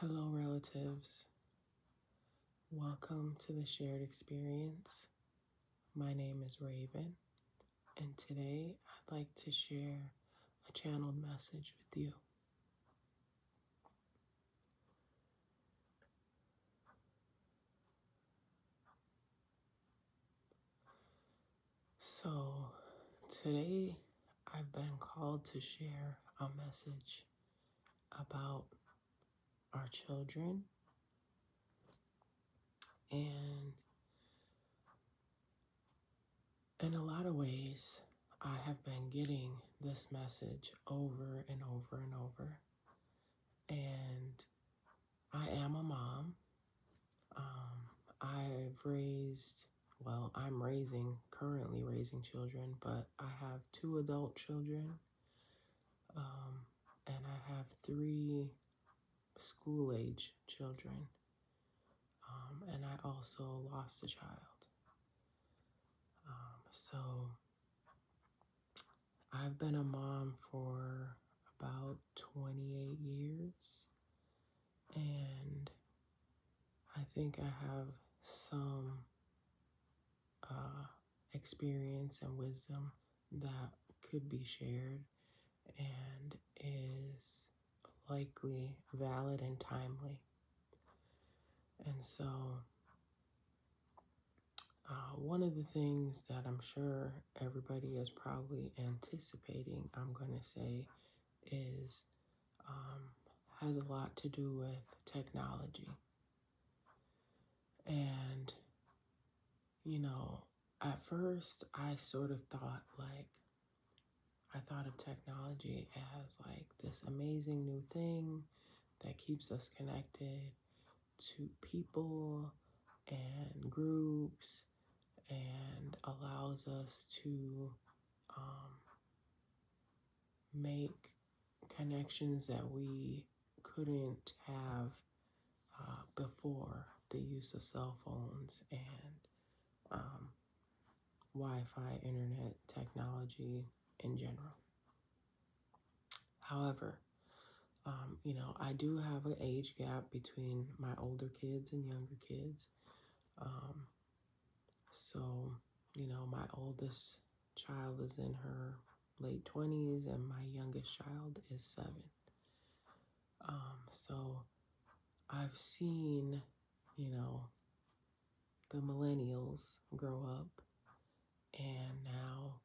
Hello, relatives. Welcome to the shared experience. My name is Raven, and today I'd like to share a channeled message with you. So, today I've been called to share a message about our children, and in a lot of ways, I have been getting this message over and over and over. And I am a mom. I'm currently raising children, but I have 2 adult children, and I have 3 school-age children, and I also lost a child. So I've been a mom for about 28 years, and I think I have some experience and wisdom that could be shared and is likely valid and timely. And so one of the things that I'm sure everybody is probably anticipating, I'm going to say, is has a lot to do with technology. And, at first I sort of thought I thought of technology as this amazing new thing that keeps us connected to people and groups and allows us to make connections that we couldn't have before the use of cell phones and Wi-Fi, internet technology in general. However, I do have an age gap between my older kids and younger kids. So, my oldest child is in her late 20s and my youngest child is 7. So I've seen, the millennials grow up, and now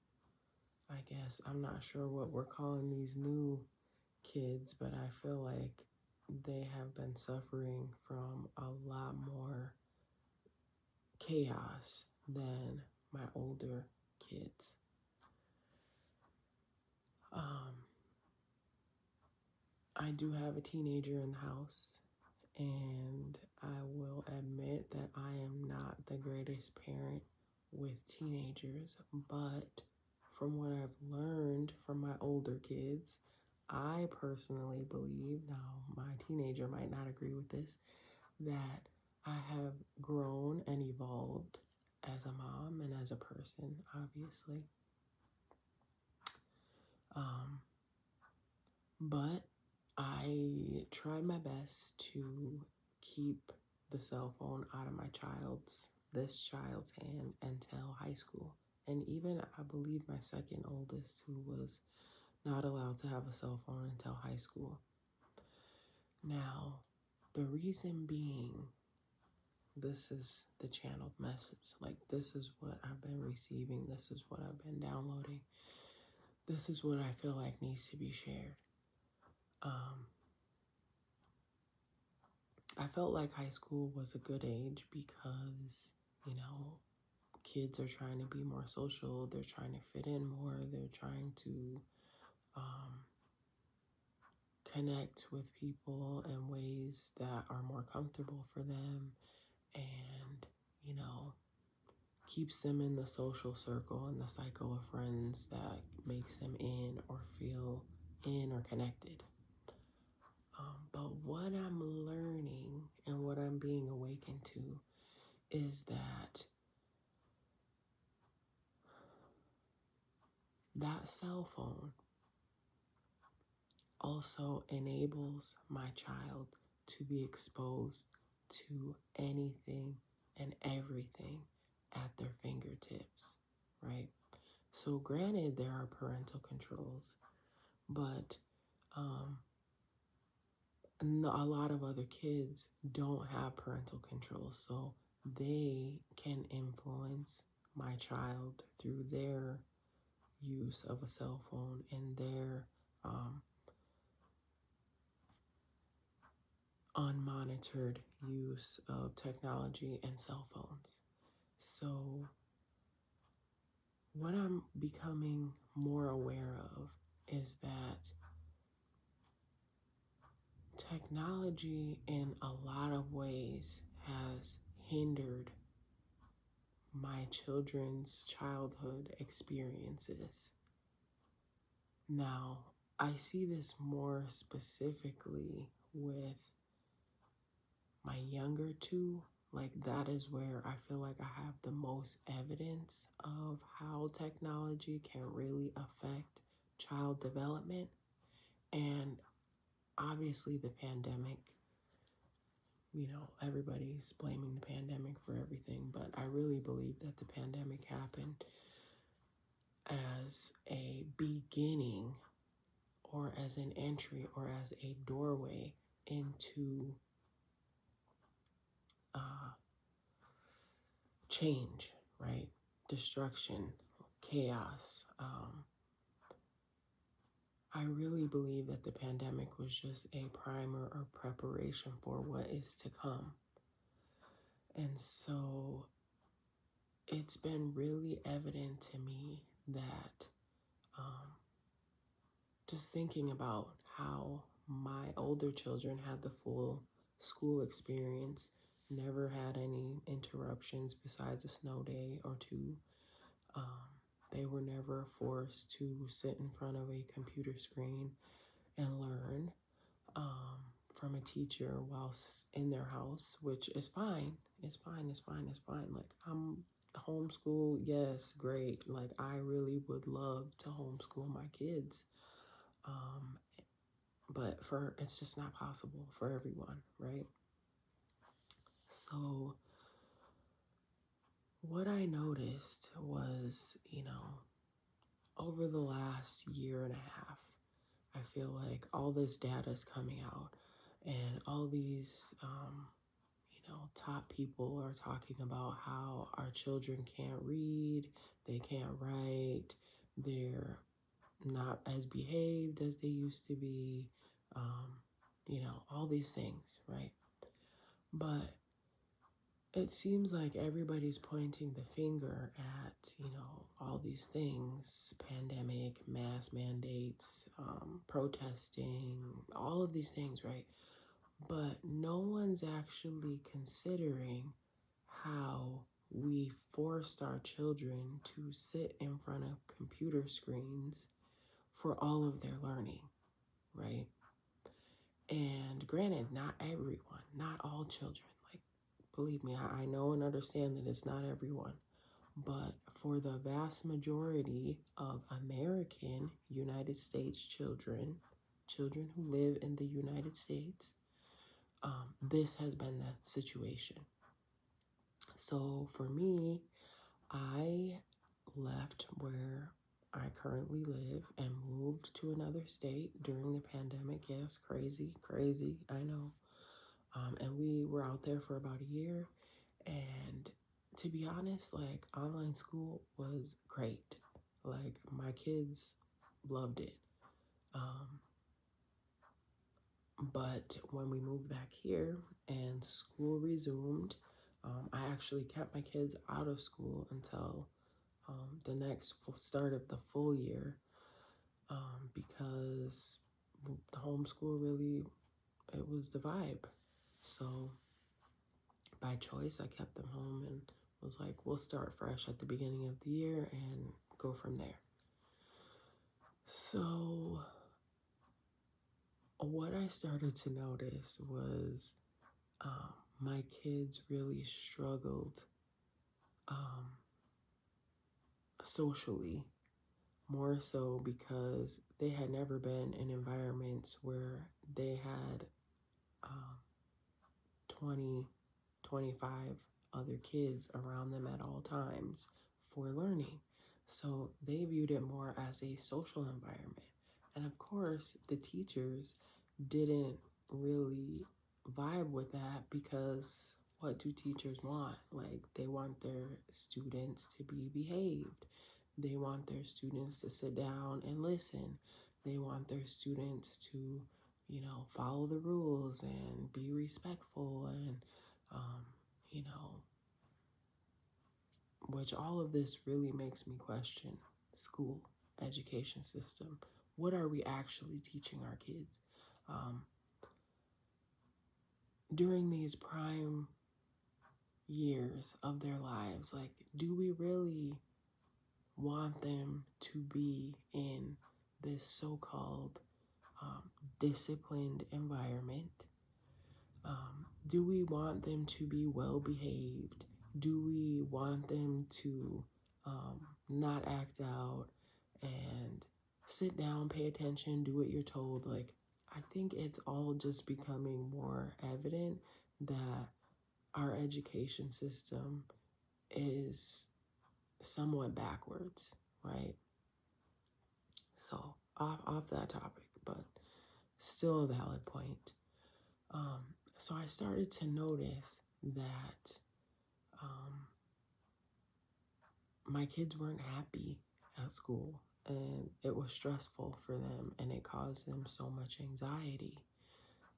I guess I'm not sure what we're calling these new kids, but I feel like they have been suffering from a lot more chaos than my older kids. I do have a teenager in the house, and I will admit that I am not the greatest parent with teenagers, but from what I've learned from my older kids, I personally believe, now my teenager might not agree with this, that I have grown and evolved as a mom and as a person, obviously. But I tried my best to keep the cell phone out of this child's hand until high school. And even I believe my second oldest, who was not allowed to have a cell phone until high school. Now, the reason being, this is the channeled message. This is what I've been receiving. This is what I've been downloading. This is what I feel like needs to be shared. I felt like high school was a good age because, kids are trying to be more social. They're trying to fit in more. They're trying to connect with people in ways that are more comfortable for them and, keeps them in the social circle and the cycle of friends that makes them in or feel in or connected. But what I'm learning and what I'm being awakened to is that cell phone also enables my child to be exposed to anything and everything at their fingertips, right? So, granted, there are parental controls, but a lot of other kids don't have parental controls, so they can influence my child through their use of a cell phone and their unmonitored use of technology and cell phones. So, what I'm becoming more aware of is that technology, in a lot of ways, has hindered my children's childhood experiences. Now, I see this more specifically with my younger two. Like, that is where I feel like I have the most evidence of how technology can really affect child development. And obviously, the pandemic, everybody's blaming the pandemic for everything, but I really believe that the pandemic happened as a beginning or as an entry or as a doorway into change, right? Destruction, chaos. I really believe that the pandemic was just a primer or preparation for what is to come. And so it's been really evident to me that just thinking about how my older children had the full school experience, never had any interruptions besides a snow day or two. They were never forced to sit in front of a computer screen and learn from a teacher whilst in their house, which is fine. It's fine. It's fine. It's fine. Like, I'm homeschool. Yes, great. Like, I really would love to homeschool my kids. But it's just not possible for everyone, right? So what I noticed was, over the last year and a half, I feel like all this data is coming out and all these, top people are talking about how our children can't read, they can't write, they're not as behaved as they used to be, all these things, right? But it seems like everybody's pointing the finger at, all these things: pandemic, mass mandates, protesting, all of these things, right? But no one's actually considering how we forced our children to sit in front of computer screens for all of their learning, right? And granted, not everyone, not all children. Like, believe me, I know and understand that it's not everyone. But for the vast majority of American United States children who live in the United States, this has been the situation. So for me, I left where I currently live and moved to another state during the pandemic. Yes, crazy, I know. And we were out there for about a year. And to be honest, like, online school was great. Like, my kids loved it. But when we moved back here and school resumed, I actually kept my kids out of school until the next start of the full year, because the homeschool really, it was the vibe. So by choice, I kept them home and was like, we'll start fresh at the beginning of the year and go from there. So what I started to notice was my kids really struggled socially, more so because they had never been in environments where they had 20, 25 other kids around them at all times for learning. So they viewed it more as a social environment. And of course, the teachers didn't really vibe with that because what do teachers want? Like, they want their students to be behaved. They want their students to sit down and listen. They want their students to, follow the rules and be respectful and, um, you know, which all of this really makes me question school, education system. What are we actually teaching our kids? Um, During these prime years of their lives, like, do we really want them to be in this so-called um, disciplined environment? Do we want them to be well behaved? Do we want them to not act out and sit down, pay attention, do what you're told? Like, I think it's all just becoming more evident that our education system is somewhat backwards, right? So, off that topic, but still a valid point. Um, so I started to notice that my kids weren't happy at school, and it was stressful for them, and it caused them so much anxiety.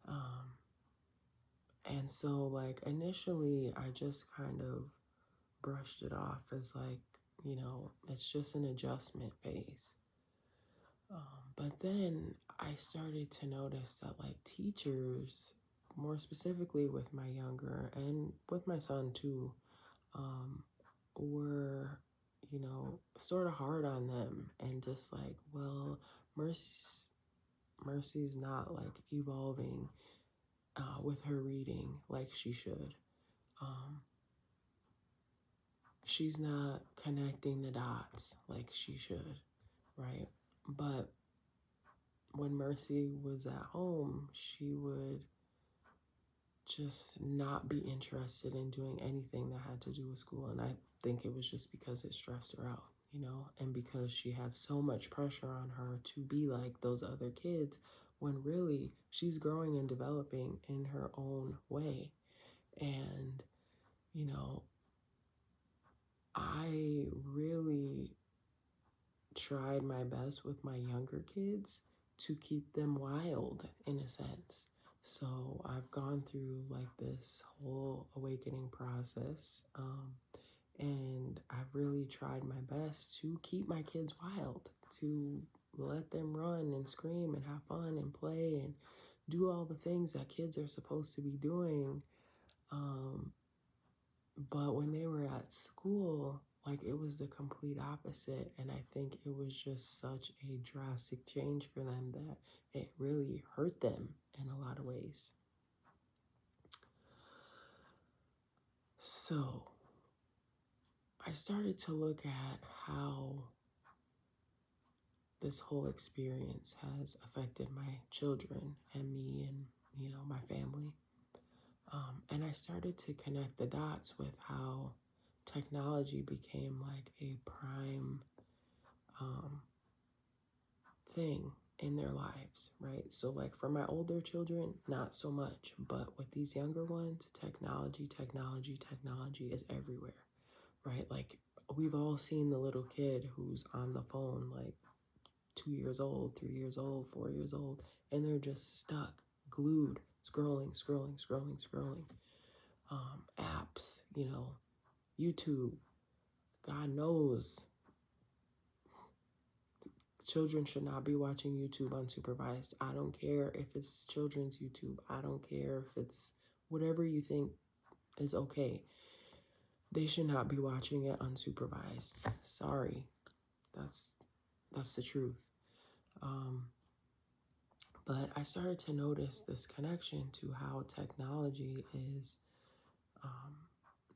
Um, and so, like, initially, I just kind of brushed it off as, like, it's just an adjustment phase. But then I started to notice that, like, teachers, more specifically with my younger and with my son too, um, were, sort of hard on them and just like, well, Mercy's not like evolving with her reading like she should. Um, she's not connecting the dots like she should, right? But when Mercy was at home, she would just not be interested in doing anything that had to do with school. And I think it was just because it stressed her out, and because she had so much pressure on her to be like those other kids when really she's growing and developing in her own way. And, I really tried my best with my younger kids to keep them wild in a sense. So I've gone through like this whole awakening process, and I've really tried my best to keep my kids wild, to let them run and scream and have fun and play and do all the things that kids are supposed to be doing. Um, but when they were at school, like, it was the complete opposite. And I think it was just such a drastic change for them that it really hurt them in a lot of ways. So I started to look at how this whole experience has affected my children and me and, my family. And I started to connect the dots with how technology became like a prime thing in their lives, right? So, like, for my older children, not so much, but with these younger ones, technology is everywhere, right? Like, we've all seen the little kid who's on the phone, like 2 years old, 3 years old, 4 years old, and they're just stuck, glued, scrolling. Apps, YouTube. God knows children should not be watching YouTube unsupervised. I don't care if it's children's YouTube. I don't care if it's whatever you think is okay. They should not be watching it unsupervised. Sorry. That's the truth. But I started to notice this connection to how technology is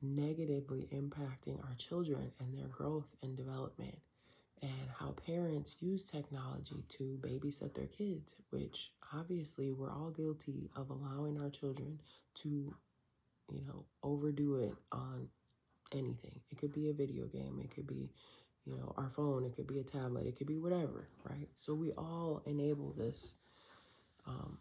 negatively impacting our children and their growth and development, and how parents use technology to babysit their kids, which obviously we're all guilty of allowing our children to overdo it on anything. It could be a video game, it could be, our phone, it could be a tablet, it could be whatever, right? So we all enable this. Um,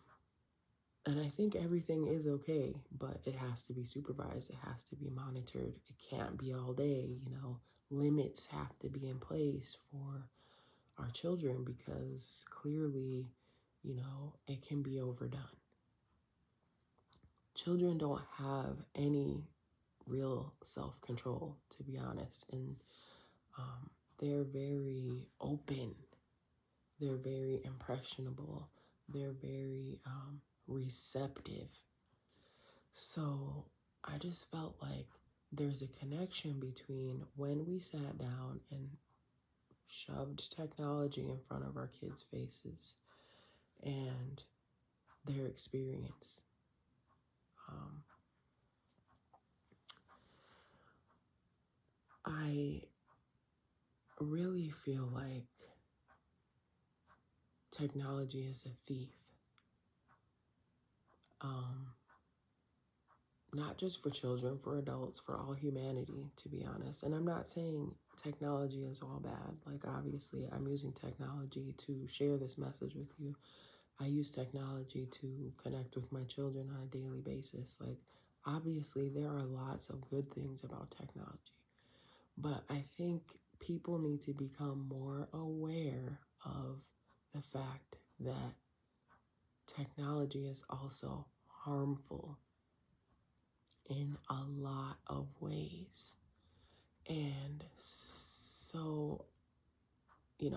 and I think everything is okay, but it has to be supervised, it has to be monitored. It can't be all day, limits have to be in place for our children because clearly, it can be overdone. Children don't have any real self-control, to be honest, and they're very open, they're very impressionable, they're very receptive. So I just felt like there's a connection between when we sat down and shoved technology in front of our kids' faces and their experience. I really feel like technology is a thief. Not just for children, for adults, for all humanity, to be honest. And I'm not saying technology is all bad. Like, obviously, I'm using technology to share this message with you. I use technology to connect with my children on a daily basis. Like, obviously, there are lots of good things about technology. But I think people need to become more aware of the fact that technology is also harmful in a lot of ways. And so,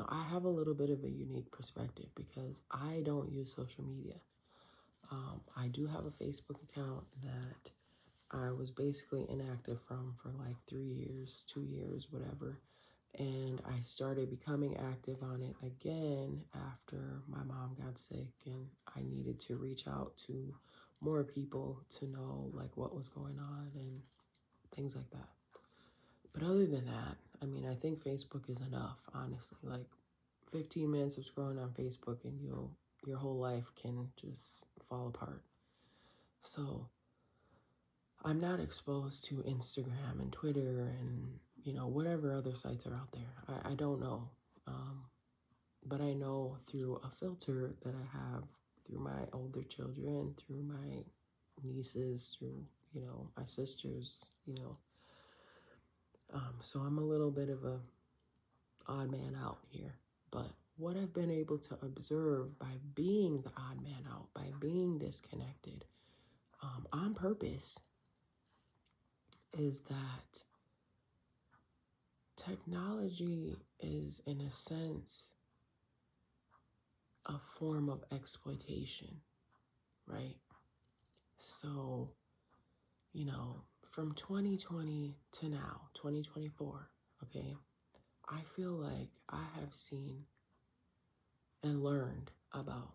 I have a little bit of a unique perspective because I don't use social media. I do have a Facebook account that I was basically inactive from for like 3 years, 2 years, whatever. And I started becoming active on it again after my mom got sick and I needed to reach out to more people to know like what was going on and things like that. But other than that, I mean, I think Facebook is enough, honestly. Like 15 minutes of scrolling on Facebook and your whole life can just fall apart. So I'm not exposed to Instagram and Twitter and, whatever other sites are out there. I don't know. But I know through a filter that I have through my older children, through my nieces, through, my sisters, so I'm a little bit of a odd man out here. But what I've been able to observe by being the odd man out, by being disconnected on purpose, is that technology is, in a sense, a form of exploitation, right? So, from 2020 to now, 2024, okay, I feel like I have seen and learned about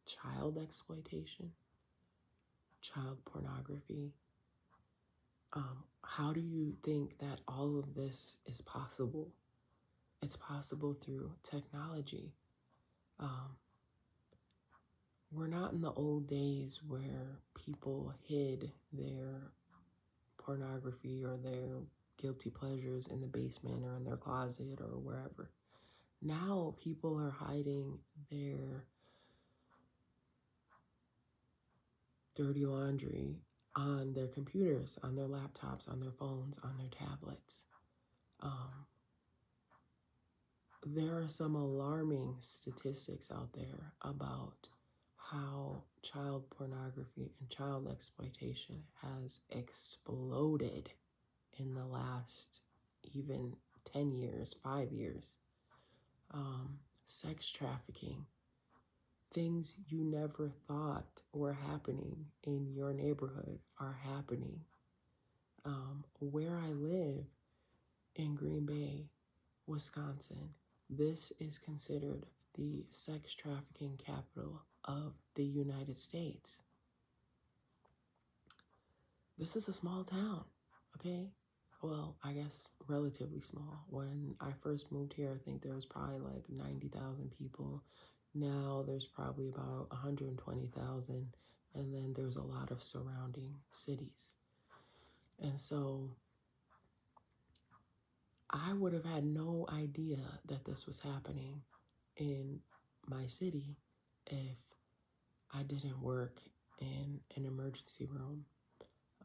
child exploitation, child pornography. How do you think that all of this is possible? It's possible through technology. We're not in the old days where people hid their pornography or their guilty pleasures in the basement or in their closet or wherever. Now people are hiding their dirty laundry on their computers, on their laptops, on their phones, on their tablets. There are some alarming statistics out there about how child pornography and child exploitation has exploded in the last even 10 years, 5 years. Sex trafficking, things you never thought were happening in your neighborhood are happening. Where I live in Green Bay, Wisconsin, this is considered the sex trafficking capital of the United States. This is a small town, okay? Well, I guess relatively small. When I first moved here, I think there was probably like 90,000 people. Now there's probably about 120,000. and then there's a lot of surrounding cities. And so I would have had no idea that this was happening in my city if I didn't work in an emergency room.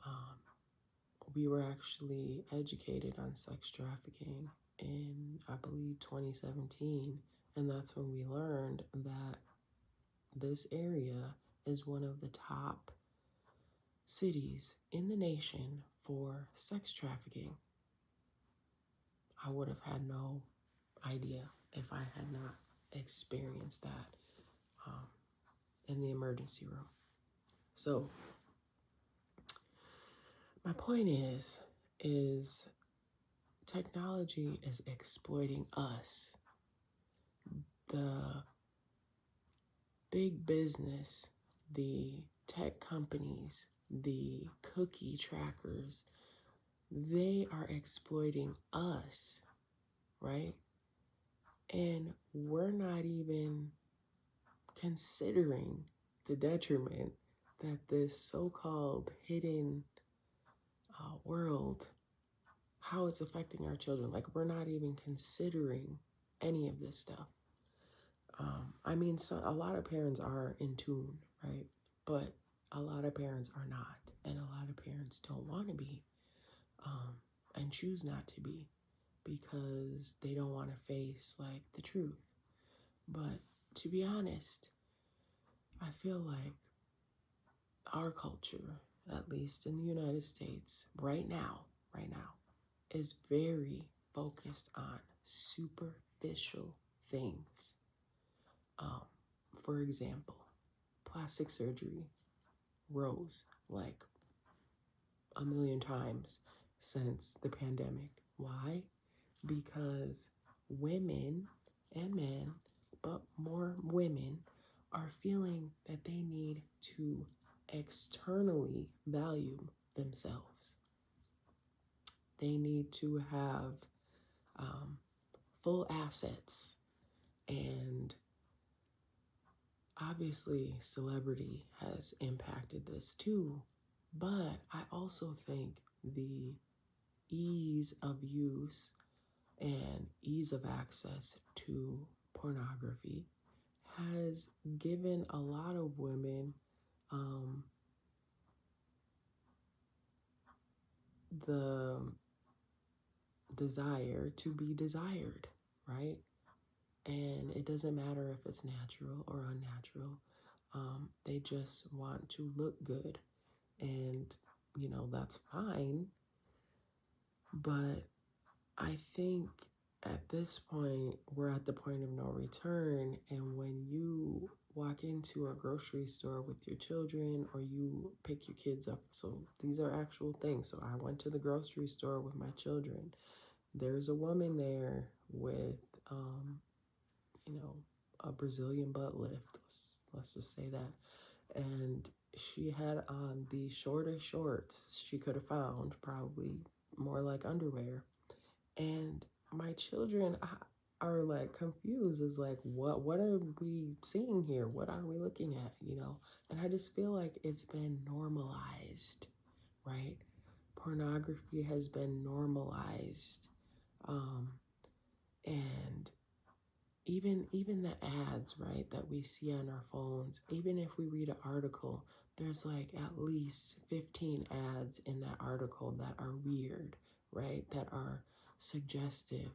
Um, we were actually educated on sex trafficking in, I believe, 2017. And that's when we learned that this area is one of the top cities in the nation for sex trafficking. I would have had no idea if I had not experienced that um, in the emergency room. So my point is technology is exploiting us. The big business, the tech companies, the cookie trackers, they are exploiting us, right? And we're not even considering the detriment that this so-called hidden world, how it's affecting our children. Like, we're not even considering any of this stuff. I mean, so a lot of parents are in tune, right? But a lot of parents are not, and a lot of parents don't want to be, and choose not to be, because they don't want to face like the truth. But to be honest, I feel like our culture, at least in the United States, right now, is very focused on superficial things. Um, for example, plastic surgery rose like a million times since the pandemic. Why? Because women and men, but more women, are feeling that they need to externally value themselves. They need to have full assets, and obviously celebrity has impacted this too. But I also think the ease of use and ease of access to pornography has given a lot of women the desire to be desired, right? And it doesn't matter if it's natural or unnatural. They just want to look good. And, that's fine. But I think at this point, we're at the point of no return. And when you walk into a grocery store with your children, or you pick your kids up, so these are actual things. So I went to the grocery store with my children. There's a woman there with, a Brazilian butt lift. Let's just say that. And she had on the shortest shorts she could have found, probably more like underwear. And my children are like confused, is like, what are we seeing here? What are we looking at? And I just feel like it's been normalized, right? Pornography has been normalized. And even the ads, right, that we see on our phones, even if we read an article, there's like at least 15 ads in that article that are weird, right, that are suggestive,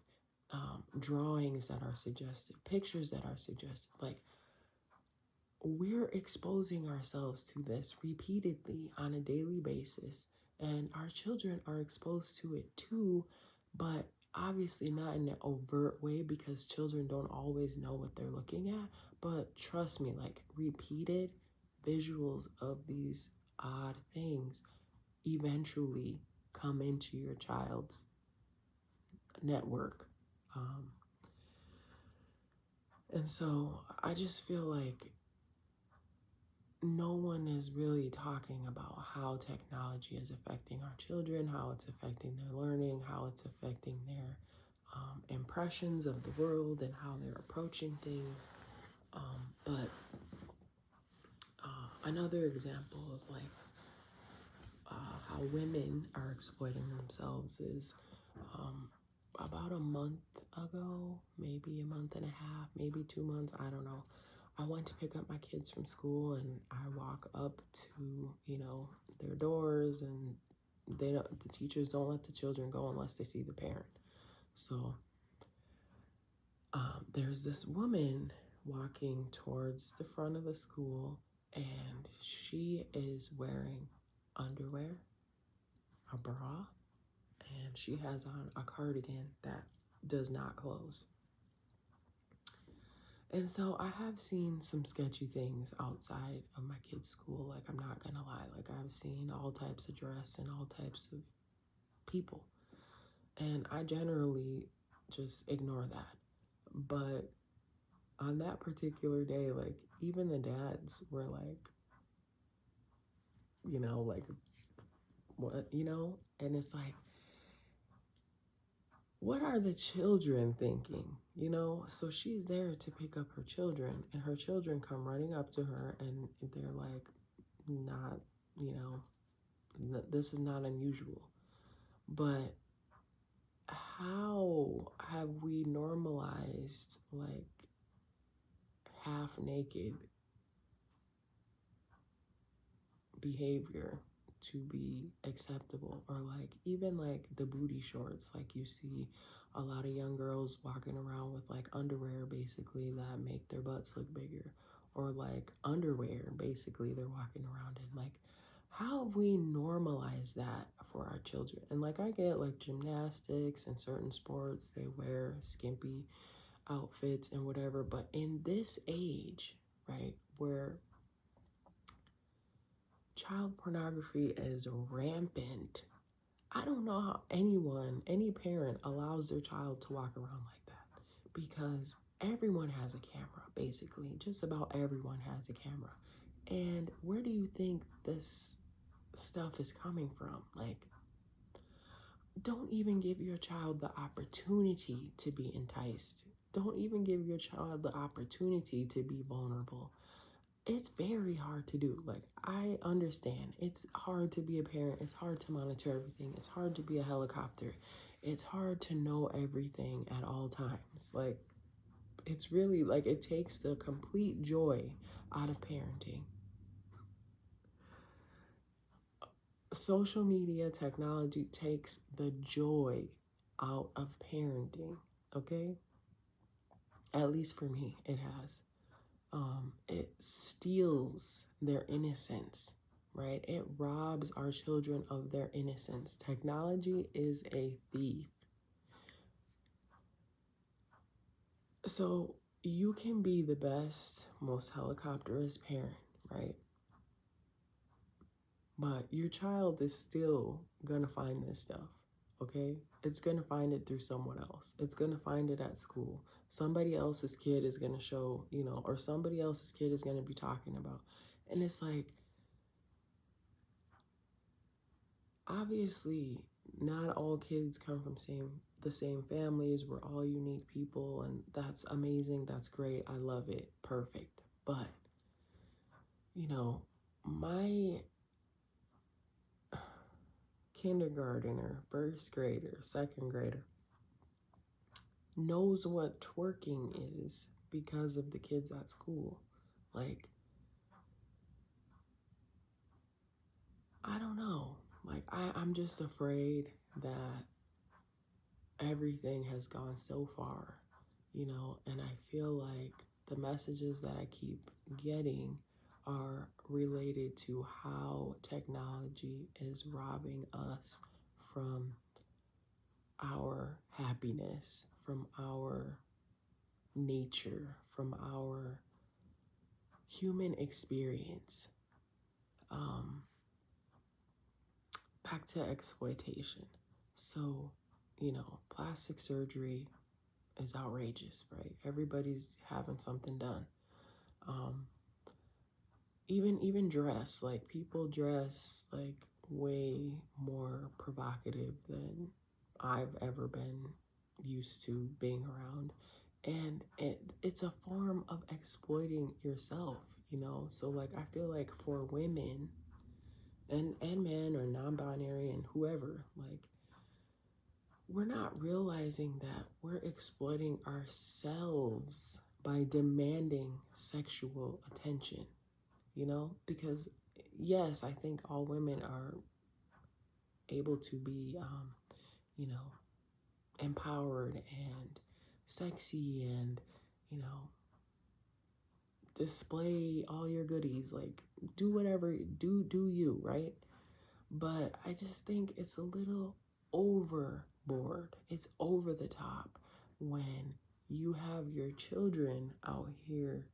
drawings that are suggestive, pictures that are suggestive. Like, we're exposing ourselves to this repeatedly on a daily basis, and our children are exposed to it too, but obviously not in an overt way, because children don't always know what they're looking at. But trust me, like, repeated visuals of these odd things eventually come into your child's network. And so I just feel like no one is really talking about how technology is affecting our children, how it's affecting their learning, how it's affecting their impressions of the world, and how they're approaching things. But Another example of like how women are exploiting themselves is about a month ago, maybe a month and a half, maybe 2 months, I don't know. I went to pick up my kids from school and I walk up to, their doors, and the teachers don't let the children go unless they see the parent. So there's this woman walking towards the front of the school, and she is wearing underwear, a bra, and she has on a cardigan that does not close. And so I have seen some sketchy things outside of my kids' school. Like, I'm not gonna lie, like, I've seen all types of dress and all types of people. And I generally just ignore that. But on that particular day, like, even the dads were like, like, what, And it's like, what are the children thinking? So she's there to pick up her children, and her children come running up to her, and they're like, not, this is not unusual. But how have we normalized like half naked behavior to be acceptable? Or like even like the booty shorts, like you see a lot of young girls walking around with like underwear basically that make their butts look bigger, or like underwear basically they're walking around in. Like, how have we normalized that for our children? And like, I get like gymnastics and certain sports, they wear skimpy outfits and whatever, but in this age, right, where child pornography is rampant, I don't know how any parent allows their child to walk around like that, because everyone has a camera, basically. Just about everyone has a camera. And where do you think this stuff is coming from? Like, don't even give your child the opportunity to be enticed. Don't even give your child the opportunity to be vulnerable. It's very hard to do. Like, I understand. It's hard to be a parent. It's hard to monitor everything. It's hard to be a helicopter. It's hard to know everything at all times. Like, it's really like it takes the complete joy out of parenting. Social media technology takes the joy out of parenting, okay? At least for me, it has. It steals their innocence, right? It robs our children of their innocence. Technology is a thief. So you can be the best, most helicopterist parent, right? But your child is still gonna find this stuff, okay? It's gonna find it through someone else. It's gonna find it at school. Somebody else's kid is gonna show, or somebody else's kid is gonna be talking about. And it's like, obviously, not all kids come from the same families. We're all unique people, and that's amazing. That's great. I love it. Perfect. But, my kindergartner, first grader, second grader knows what twerking is because of the kids at school. Like, I don't know. Like, I'm just afraid that everything has gone so far, and I feel like the messages that I keep getting are related to how technology is robbing us from our happiness, from our nature, from our human experience. Um, Back to exploitation. So, plastic surgery is outrageous, right? Everybody's having something done. Um, even dress, like people dress like way more provocative than I've ever been used to being around. And it's a form of exploiting yourself, you know? So like I feel like for women and men or non-binary and whoever, like we're not realizing that we're exploiting ourselves by demanding sexual attention, you know? Because yes, I think all women are able to be you know, empowered and sexy and, you know, display all your goodies, like do whatever, do you, right? But I just think it's a little overboard. It's over the top when you have your children out here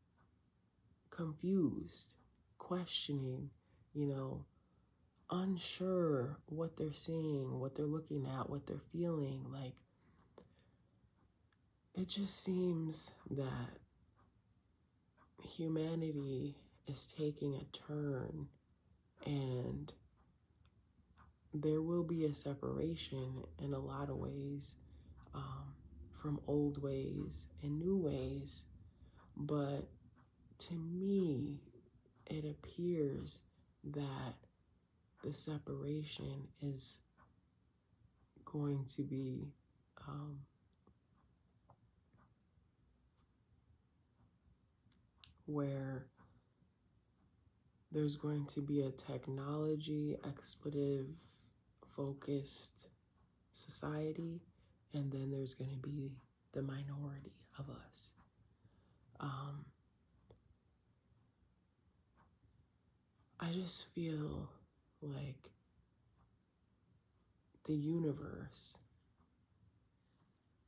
confused, questioning, you know, unsure what they're seeing, what they're looking at, what they're feeling. Like, it just seems that humanity is taking a turn, and there will be a separation in a lot of ways, from old ways and new ways. But to me, it appears that the separation is going to be um, where there's going to be a technology expletive focused society, and then there's going to be the minority of us. Um, I just feel like the universe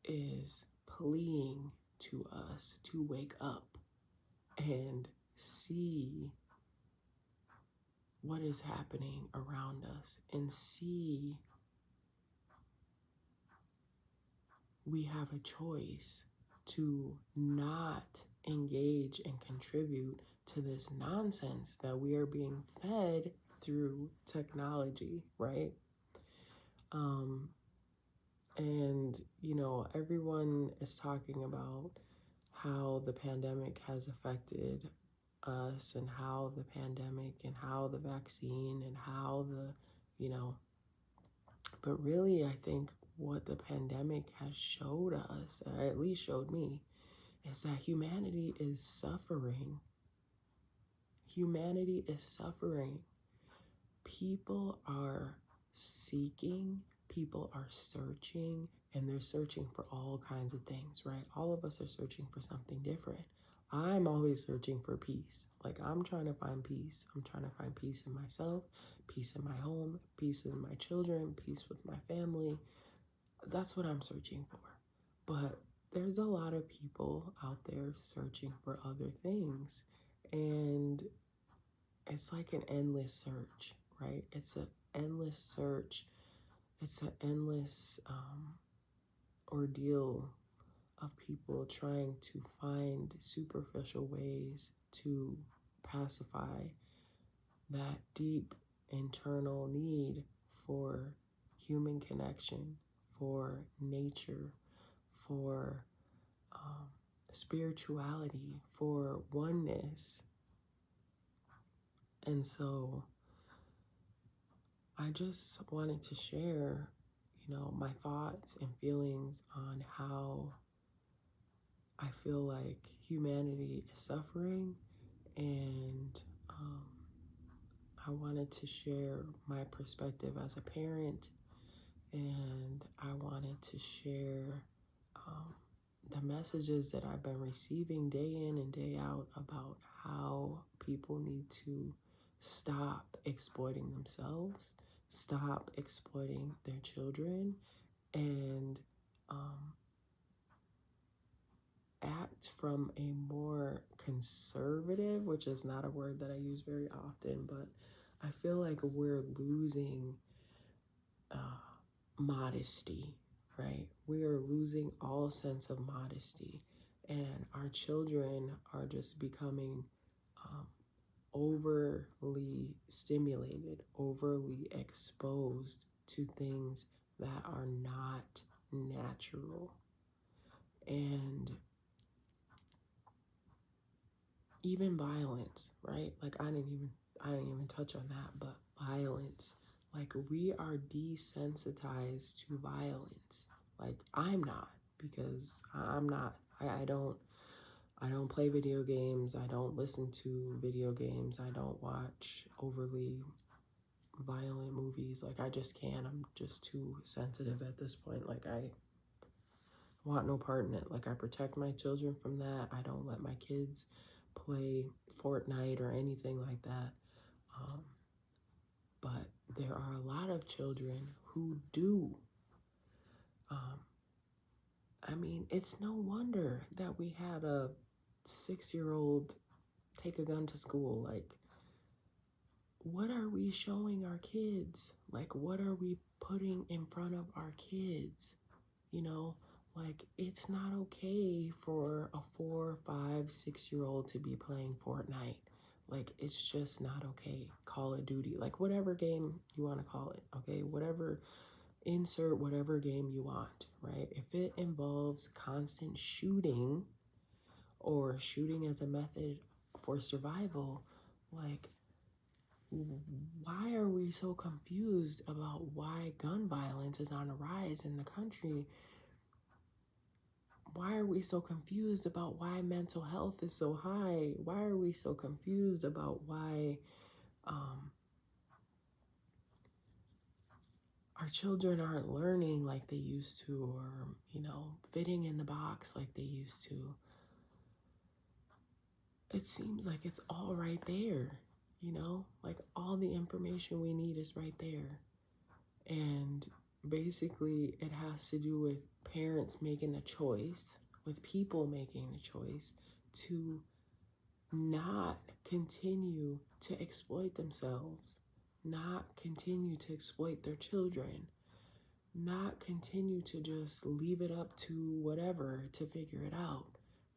is pleading to us to wake up and see what is happening around us and see we have a choice to not engage and contribute to this nonsense that we are being fed through technology, right? Um, and, you know, everyone is talking about how the pandemic has affected us and how the pandemic and how the vaccine and how the, you know, but really, I think what the pandemic has showed us, at least showed me, is that humanity is suffering. Humanity is suffering. People are seeking, people are searching, and they're searching for all kinds of things, right? All of us are searching for something different. I'm always searching for peace. Like, I'm trying to find peace. I'm trying to find peace in myself, peace in my home, peace with my children, peace with my family. That's what I'm searching for. But there's a lot of people out there searching for other things. And it's like an endless search, right? It's an endless search. It's an endless ordeal of people trying to find superficial ways to pacify that deep internal need for human connection, for nature, for spirituality, for oneness. And so I just wanted to share, you know, my thoughts and feelings on how I feel like humanity is suffering, and I wanted to share my perspective as a parent, and I wanted to share the messages that I've been receiving day in and day out about how people need to stop exploiting themselves, stop exploiting their children, and act from a more conservative, which is not a word that I use very often, but I feel like we're losing modesty, right? We are losing all sense of modesty, and our children are just becoming overly stimulated, overly exposed to things that are not natural. And even violence, right? Like I didn't even touch on that, but violence. Like we are desensitized to violence. Like I'm not, because I'm not. I don't play video games. I don't listen to video games. I don't watch overly violent movies. Like I just can't. I'm just too sensitive at this point. Like I want no part in it. Like I protect my children from that. I don't let my kids play Fortnite or anything like that. Um, but there are a lot of children who do. Um, I mean, it's no wonder that we had a 6-year-old take a gun to school. Like, what are we showing our kids? Like, what are we putting in front of our kids? You know, like it's not okay for a 4, 5, 6-year-old to be playing Fortnite. Like it's just not okay. Call of Duty, like whatever game you want to call it, okay? Whatever, insert whatever game you want, right? If it involves constant shooting or shooting as a method for survival, like why are we so confused about why gun violence is on a rise in the country? Why are we so confused about why mental health is so high? Why are we so confused about why um, our children aren't learning like they used to, or, you know, fitting in the box like they used to? It seems like it's all right there, you know? Like all the information we need is right there. And basically, it has to do with parents making a choice, with people making a choice to not continue to exploit themselves, not continue to exploit their children, not continue to just leave it up to whatever to figure it out,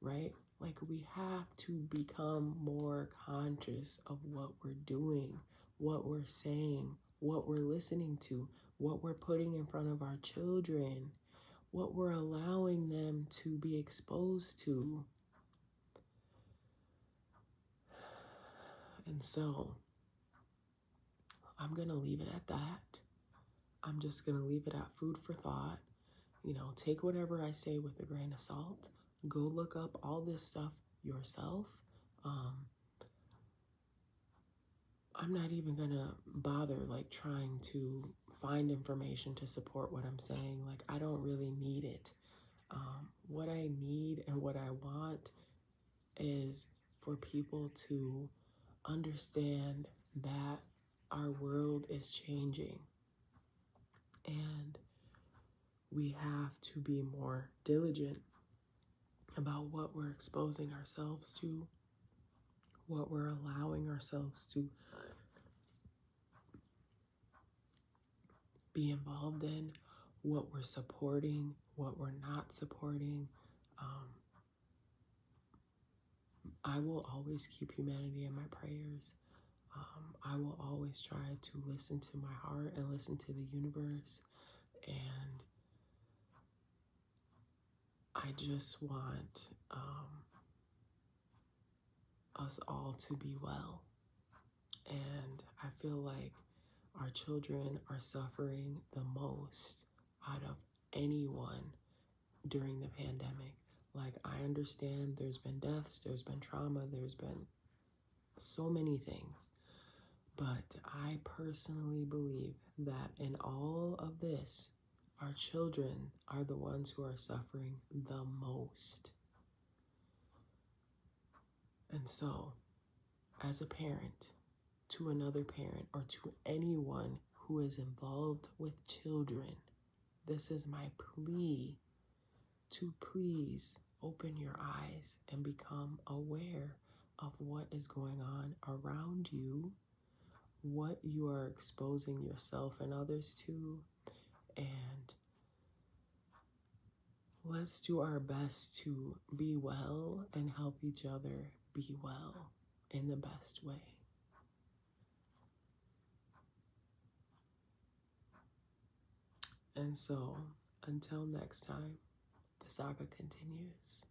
right? Like we have to become more conscious of what we're doing, what we're saying, what we're listening to, what we're putting in front of our children, what we're allowing them to be exposed to. And so I'm going to leave it at that. I'm just going to leave it at food for thought. You know, take whatever I say with a grain of salt. Go look up all this stuff yourself. Um, I'm not even going to bother like trying to find information to support what I'm saying. Like, I don't really need it. What I need and what I want is for people to understand that our world is changing and we have to be more diligent about what we're exposing ourselves to, what we're allowing ourselves to be involved in, what we're supporting, what we're not supporting. I will always keep humanity in my prayers. I will always try to listen to my heart and listen to the universe. And I just want us all to be well. And I feel like our children are suffering the most out of anyone during the pandemic. Like, I understand there's been deaths, there's been trauma, there's been so many things. But I personally believe that in all of this, our children are the ones who are suffering the most. And so, as a parent, to another parent, or to anyone who is involved with children, this is my plea to please open your eyes and become aware of what is going on around you, what you are exposing yourself and others to, and let's do our best to be well and help each other be well in the best way. And so, until next time, the saga continues.